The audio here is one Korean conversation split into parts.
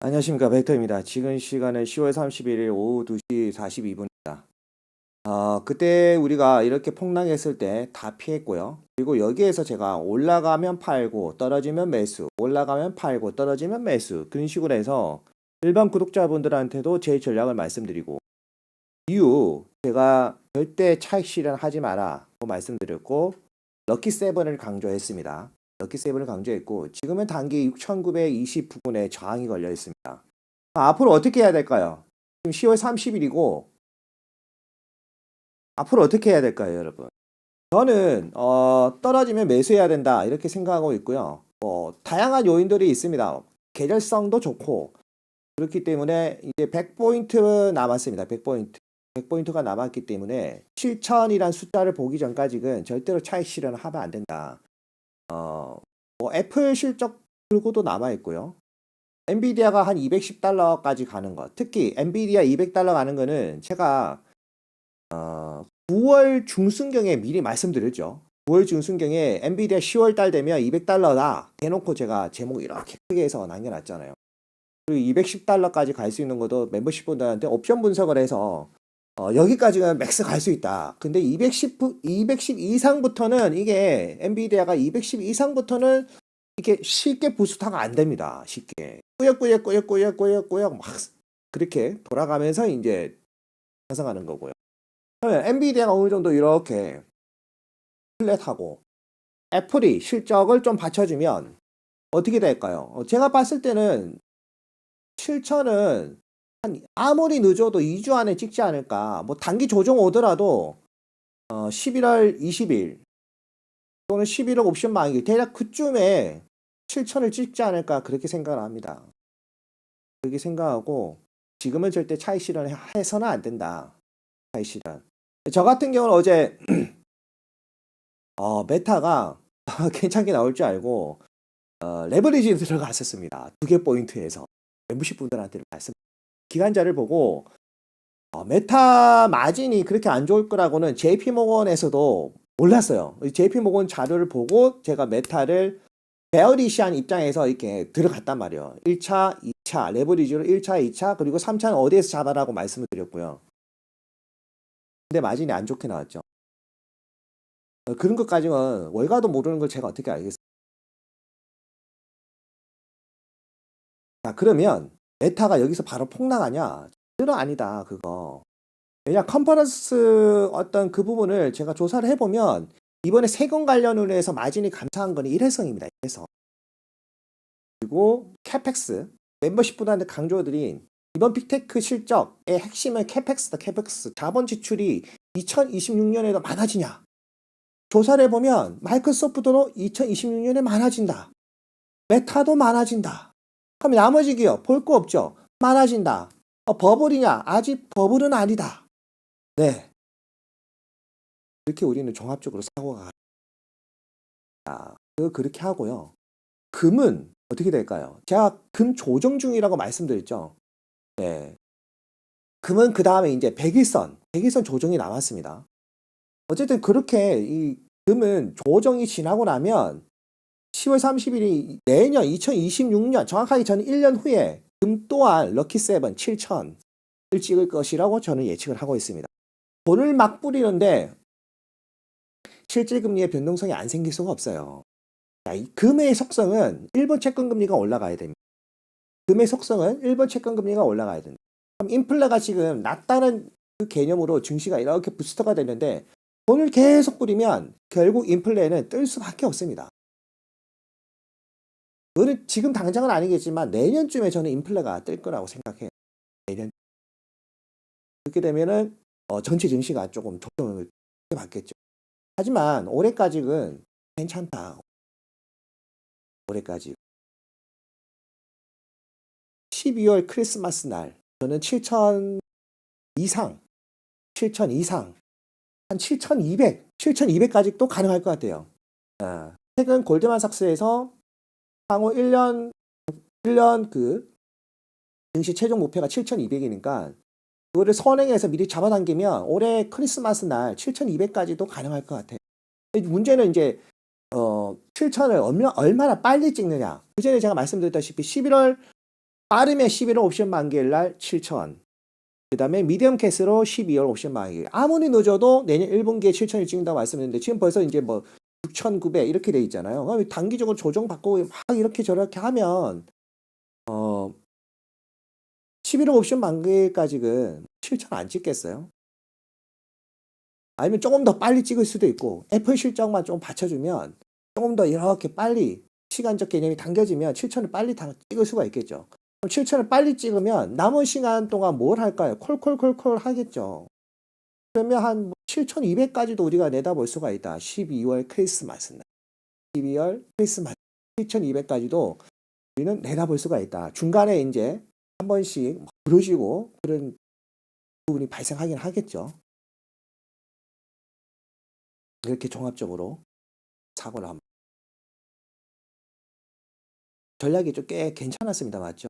안녕하십니까, 벡터입니다. 지금 시간은 10월 31일 오후 2시 42분입니다. 그때 우리가 이렇게 폭락했을 때 다 피했고요. 그리고 여기에서 제가 올라가면 팔고 떨어지면 매수, 올라가면 팔고 떨어지면 매수, 그런 식으로 해서 일반 구독자분들한테도 제 전략을 말씀드리고, 이후 제가 절대 차익 실현하지 마라 고 말씀드렸고, 럭키 세븐을 강조했습니다. 럭키 세븐을 강조했고, 지금은 단기 6,920 부근에 저항이 걸려 있습니다. 앞으로 어떻게 해야 될까요? 지금 10월 30일이고 앞으로 어떻게 해야 될까요, 여러분? 저는 떨어지면 매수해야 된다 이렇게 생각하고 있고요. 다양한 요인들이 있습니다. 계절성도 좋고 그렇기 때문에 이제 100포인트 남았습니다. 100포인트. 100포인트가 남았기 때문에 7천이란 숫자를 보기 전까지는 절대로 차익 실현을 하면 안 된다. 애플 실적 들고도 남아 있고요. 엔비디아가 한 210달러까지 가는 것. 특히 엔비디아 200달러 가는 거는 제가 9월 중순경에 미리 말씀드렸죠. 9월 중순경에 엔비디아 10월 달 되면 200달러다 대놓고 제가 제목 이렇게 크게 해서 남겨놨잖아요. 그리고 210달러까지 갈 수 있는 것도 멤버십 분들한테 옵션 분석을 해서 여기까지는 맥스 갈 수 있다. 근데 210 이상부터는 이게 엔비디아가 210 이상부터는 이렇게 쉽게 부스터가 안 됩니다. 쉽게 꾸역꾸역 막 그렇게 돌아가면서 이제 상승하는 거고요. 그러면 엔비디아가 어느 정도 이렇게 플랫하고 애플이 실적을 좀 받쳐주면 어떻게 될까요? 제가 봤을 때는 7천은 아무리 늦어도 2주 안에 찍지 않을까. 뭐 단기 조정 오더라도 11월 20일 또는 11월 옵션 만기 대략 그쯤에 7천을 찍지 않을까 그렇게 생각을 합니다. 그렇게 생각하고 지금은 절대 차익 실현해서는 안 된다. 차익 실현. 저 같은 경우는 어제 메타가 괜찮게 나올 줄 알고 레버리지 들어갔었습니다. 2개 포인트에서 멤버십 분들한테 말씀. 기간자를 보고 메타 마진이 그렇게 안 좋을 거라고는 JP모건에서도 몰랐어요. JP모건 자료를 보고 제가 메타를 베어리시한 입장에서 이렇게 들어갔단 말이에요. 1차, 2차, 레버리지로 1차, 2차, 그리고 3차는 어디에서 잡아라고 말씀을 드렸고요. 근데 마진이 안 좋게 나왔죠. 그런 것까지는 월가도 모르는 걸 제가 어떻게 알겠어요. 자, 그러면 메타가 여기서 바로 폭락하냐? 절대로 아니다, 그거. 왜냐, 컨퍼런스 어떤 그 부분을 제가 조사를 해보면 이번에 세금 관련으로 해서 마진이 감소한 건 일회성입니다. 일회성. 그리고 캐펙스, 멤버십 분한테 강조드린 이번 빅테크 실적의 핵심은 캐펙스다. 캐펙스. 자본 지출이 2026년에도 많아지냐? 조사를 해보면 마이크로소프트도 2026년에 많아진다. 메타도 많아진다. 그럼 나머지 기업 볼 거 없죠? 많아진다. 버블이냐? 아직 버블은 아니다. 네. 이렇게 우리는 종합적으로 사고가 그렇게 하고요. 금은 어떻게 될까요? 제가 금 조정 중이라고 말씀드렸죠. 네. 금은 그 다음에 이제 100일선 조정이 남았습니다. 어쨌든 그렇게 이 금은 조정이 지나고 나면 10월 30일이 내년 2026년 정확하게 저는 1년 후에 금 또한 럭키7 7,000을 찍을 것이라고 저는 예측을 하고 있습니다. 돈을 막 뿌리는데 실질 금리의 변동성이 안 생길 수가 없어요. 자, 이 금의 속성은 일본 채권 금리가 올라가야 됩니다. 금의 속성은 일본 채권 금리가 올라가야 된다. 그럼 인플레가 지금 낮다는 그 개념으로 증시가 이렇게 부스터가 되는데 돈을 계속 뿌리면 결국 인플레는 뜰 수밖에 없습니다. 그거는 지금 당장은 아니겠지만 내년쯤에 저는 인플레가 뜰 거라고 생각해요. 내년. 그렇게 되면은 전체 증시가 조금 조정을 받겠죠. 하지만 올해까지는 괜찮다. 올해까지. 12월 크리스마스 날 저는 7,000 이상, 7,000 이상, 한 7,200까지 또 가능할 것 같아요. 최근 골드만삭스에서 향후 1년 그 증시 최종 목표가 7,200이니까 그거를 선행해서 미리 잡아당기면 올해 크리스마스 날 7,200까지도 가능할 것 같아요. 문제는 이제 7,000을 얼마나 빨리 찍느냐. 그 전에 제가 말씀드렸다시피 11월 빠르면 11월 옵션 만기일 날 7천. 그 다음에 미디엄 캐스로 12월 옵션 만기. 아무리 늦어도 내년 1분기에 7천이 찍는다고 말씀드렸는데 지금 벌써 이제 뭐 6,900 이렇게 돼 있잖아요. 그럼 단기적으로 조정받고 막 이렇게 저렇게 하면 11월 옵션 만기까지는 7천 안 찍겠어요? 아니면 조금 더 빨리 찍을 수도 있고 애플 실적만 좀 받쳐주면 조금 더 이렇게 빨리 시간적 개념이 당겨지면 7천을 빨리 찍을 수가 있겠죠. 그럼 7천을 빨리 찍으면 남은 시간 동안 뭘 할까요? 콜콜콜콜 하겠죠. 그러면 한 7,200까지도 우리가 내다볼 수가 있다. 12월 크리스마스 날. 12월 크리스마스 7,200까지도 우리는 내다볼 수가 있다. 중간에 이제 한 번씩 그러시고 그런 부분이 발생하긴 하겠죠. 이렇게 종합적으로 사고를 한번. 전략이 좀 꽤 괜찮았습니다. 맞죠?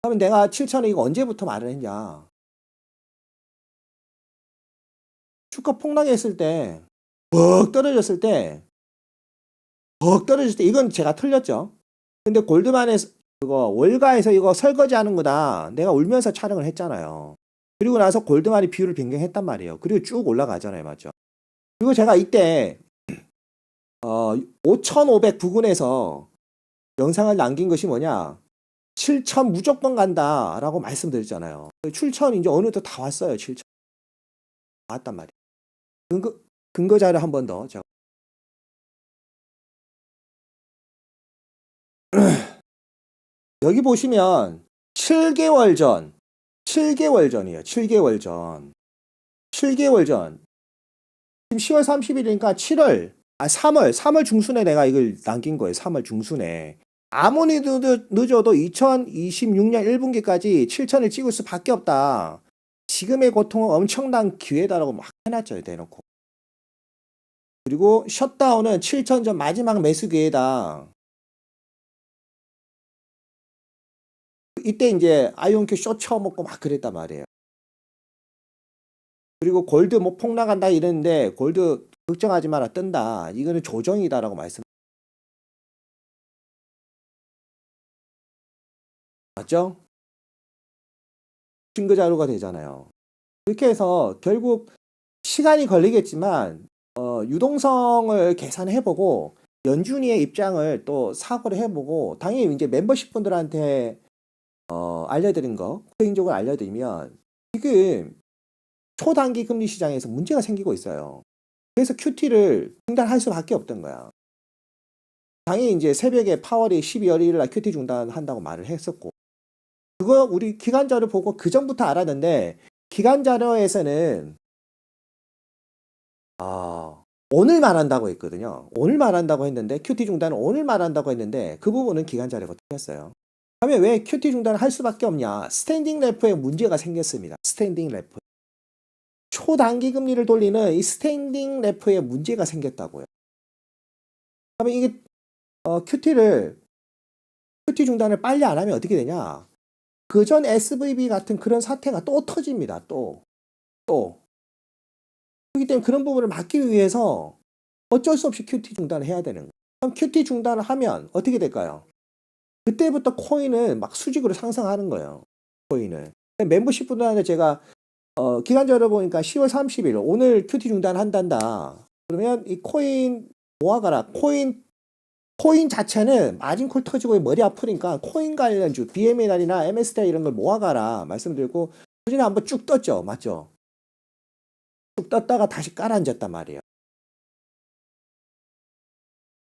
그러면 내가 7천에 이거 언제부터 말을 했냐? 주가 폭락했을 때, 벅 떨어졌을 때, 이건 제가 틀렸죠? 근데 골드만에서, 그거, 월가에서 이거 설거지 하는 거다. 내가 울면서 촬영을 했잖아요. 그리고 나서 골드만이 비율을 변경했단 말이에요. 그리고 쭉 올라가잖아요. 맞죠? 그리고 제가 이때, 5,500 부근에서 영상을 남긴 것이 뭐냐? 7천 무조건 간다라고 말씀드렸잖아요. 7천 이제 어느덧 다 왔어요. 7천 왔단 말이에요. 근거 자료 한 번 더. 여기 보시면 7개월 전, 7개월 전이에요. 7개월 전. 7개월 전. 지금 10월 30일이니까 3월 중순에 내가 이걸 남긴 거예요. 3월 중순에. 아무리 늦어도 2026년 1분기까지 7천을 찍을 수밖에 없다. 지금의 고통은 엄청난 기회다라고 막 해놨죠. 대놓고. 그리고 셧다운은 7천 전 마지막 매수 기회다. 이때 이제 아이온큐 쇼 쳐먹고 막 그랬단 말이에요. 그리고 골드 뭐 폭락한다 이랬는데 골드 걱정하지 마라 뜬다. 이거는 조정이다라고 말씀. 맞죠? 증거 자료가 되잖아요. 이렇게 해서 결국 시간이 걸리겠지만 유동성을 계산해보고 연준이의 입장을 또 사고를 해보고 당연히 이제 멤버십 분들한테 알려드린 거 개인적으로 알려드리면 지금 초단기 금리 시장에서 문제가 생기고 있어요. 그래서 QT를 중단할 수밖에 없던 거야. 당연히 이제 새벽에 파월이 12월 1일 날 QT 중단한다고 말을 했었고 그거 우리 기관 자료 보고 그 전부터 알았는데 기관 자료에서는 오늘 말한다고 했거든요. 오늘 말한다고 했는데 QT 중단은 오늘 말한다고 했는데 그 부분은 기관 자료가 틀렸어요. 그러면 왜 QT 중단을 할 수밖에 없냐? 스탠딩 래퍼에 문제가 생겼습니다. 스탠딩 래퍼. 초단기 금리를 돌리는 이 스탠딩 래퍼에 문제가 생겼다고요. 그러면 이게 QT 중단을 빨리 안 하면 어떻게 되냐? 그전 SVB 같은 그런 사태가 또 터집니다. 또. 그렇기 때문에 그런 부분을 막기 위해서 어쩔 수 없이 QT 중단을 해야 되는 거예요. 그럼 QT 중단을 하면 어떻게 될까요? 그때부터 코인은 막 수직으로 상승하는 거예요. 코인을. 멤버십 분들한테 제가 기간자료 보니까 10월 30일 오늘 QT 중단한단다. 그러면 이 코인 모아가라. 코인 자체는 마진콜 터지고 머리 아프니까 코인 관련주 BMNR이나 MSTI 이런 걸 모아가라 말씀드리고 그전에 한번 쭉 떴죠. 맞죠? 쭉 떴다가 다시 깔아앉았단 말이에요.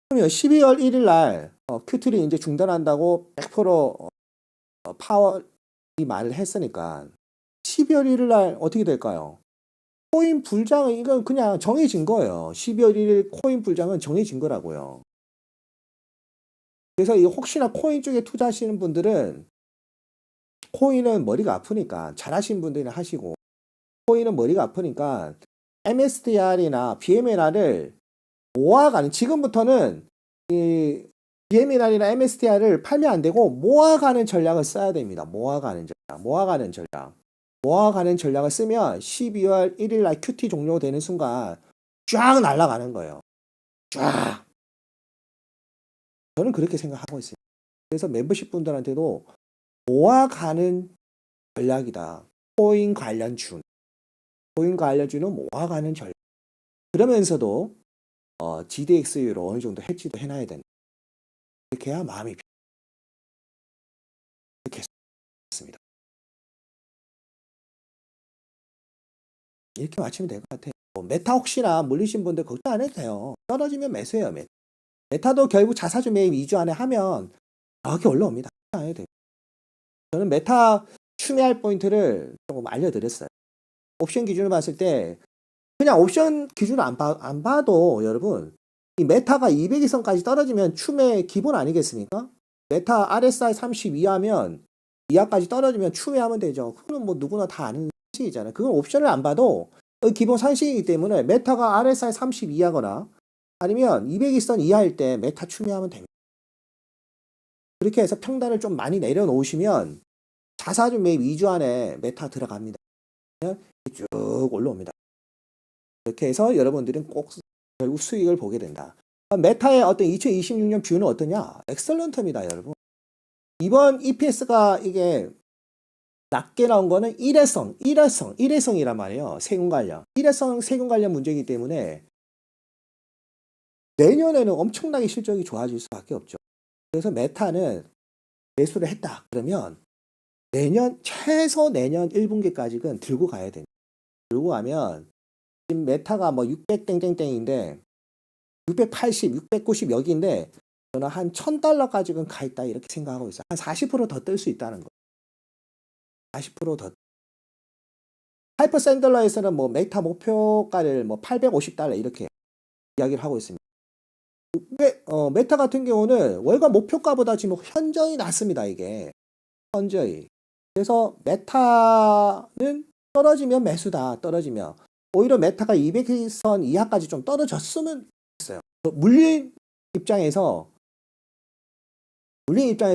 그러면 12월 1일 날 QT를 이제 중단한다고 100% 파월이 말을 했으니까 12월 1일 날 어떻게 될까요? 코인 불장은 이건 그냥 정해진 거예요. 12월 1일 코인 불장은 정해진 거라고요. 그래서 혹시나 코인 쪽에 투자하시는 분들은 코인은 머리가 아프니까 잘하시는 분들은 하시고 코인은 머리가 아프니까 MSTR이나 BMNR을 모아가는 모아가는 이 BMNR이나 MSTR을 팔면 안 되고 모아가는 전략을 써야 됩니다. 모아가는 전략을 쓰면 12월 1일 날 QT 종료되는 순간 쫙 날아가는 거예요. 쫙. 저는 그렇게 생각하고 있어요. 그래서 멤버십 분들한테도 모아가는 전략이다. 코인 관련주는 모아가는 전략. 그러면서도 GDX로 어느 정도 해지도 해놔야 된다. 이렇게 해야 마음이 이렇게 했습니다. 이렇게 맞추면 될 것 같아요. 메타 혹시나 물리신 분들 걱정 안 해도 돼요. 떨어지면 매수해요. 메타도 결국 자사주 매입 2주 안에 하면 저렇게 올라옵니다. 걱정 안 해도 돼요. 저는 메타 추매할 포인트를 조금 알려드렸어요. 옵션 기준을 봤을 때 그냥 옵션 기준을 안 봐도 여러분 이 메타가 200일선까지 떨어지면 추매 기본 아니겠습니까? 메타 RSI 30 이하면 이하까지 떨어지면 추매하면 되죠. 그건 뭐 누구나 다 아는 상식이잖아요. 그건 옵션을 안 봐도 기본 상식이기 때문에 메타가 RSI 30 이하거나 아니면 200일선 이하일 때 메타 추매하면 됩니다. 그렇게 해서 평단을 좀 많이 내려놓으시면 자사주 매입 2주 안에 메타 들어갑니다. 쭉 올라옵니다. 이렇게 해서 여러분들은 꼭 결국 수익을 보게 된다. 메타의 어떤 2026년 뷰는 어떠냐? 엑설런트입니다, 여러분. 이번 EPS가 이게 낮게 나온 거는 일회성이란 말이에요. 세금 관련. 세금 관련 문제이기 때문에 내년에는 엄청나게 실적이 좋아질 수밖에 없죠. 그래서 메타는 매수를 했다. 그러면 최소 내년 1분기까지는 들고 가야 됩니다. 들고 가면 지금 메타가 뭐 600 땡땡땡인데 680, 690 여기인데 저는 한 1000달러까지는 가 있다 이렇게 생각하고 있어요. 한 40% 더 뜰 수 있다는 거. 40% 더. 하이퍼 샌들러에서는 뭐 메타 목표가를 뭐 850달러 이렇게 이야기를 하고 있습니다. 메타 같은 경우는 월간 목표가보다 지금 현저히 낮습니다. 이게 현저히. 그래서 메타는 떨어지면 매수다. 떨어지면 오히려 메타가 200선 이하까지 좀 떨어졌으면 했어요. 물린 입장에서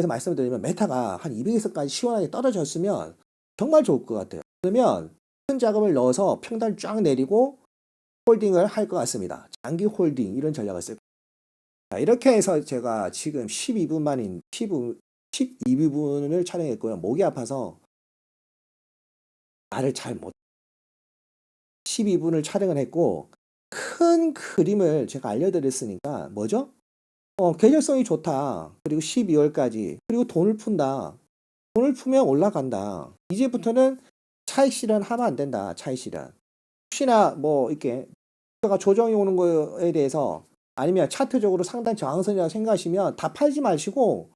말씀을 드리면 메타가 한 200에서까지 시원하게 떨어졌으면 정말 좋을 것 같아요. 그러면 큰 자금을 넣어서 평단 쫙 내리고 홀딩을 할 것 같습니다. 장기 홀딩 이런 전략을 쓸 거예요. 이렇게 해서 제가 지금 12부분을 촬영했고요. 목이 아파서 말을 잘 못 12분을 촬영을 했고 큰 그림을 제가 알려드렸으니까 뭐죠? 계절성이 좋다. 그리고 12월까지. 그리고 돈을 푼다. 돈을 풀면 올라간다. 이제부터는 차익 실현하면 안 된다. 차익 실현. 혹시나 뭐 이렇게 조정이 오는 거에 대해서 아니면 차트적으로 상단 저항선이라고 생각하시면 다 팔지 마시고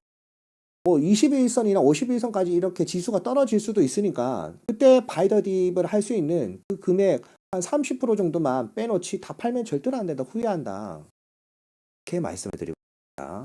뭐 21선이나 51선까지 이렇게 지수가 떨어질 수도 있으니까 그때 바이더 딥을 할 수 있는 그 금액 한 30% 정도만 빼놓지 다 팔면 절대로 안 된다. 후회한다. 이렇게 말씀을 드리고 있습니다.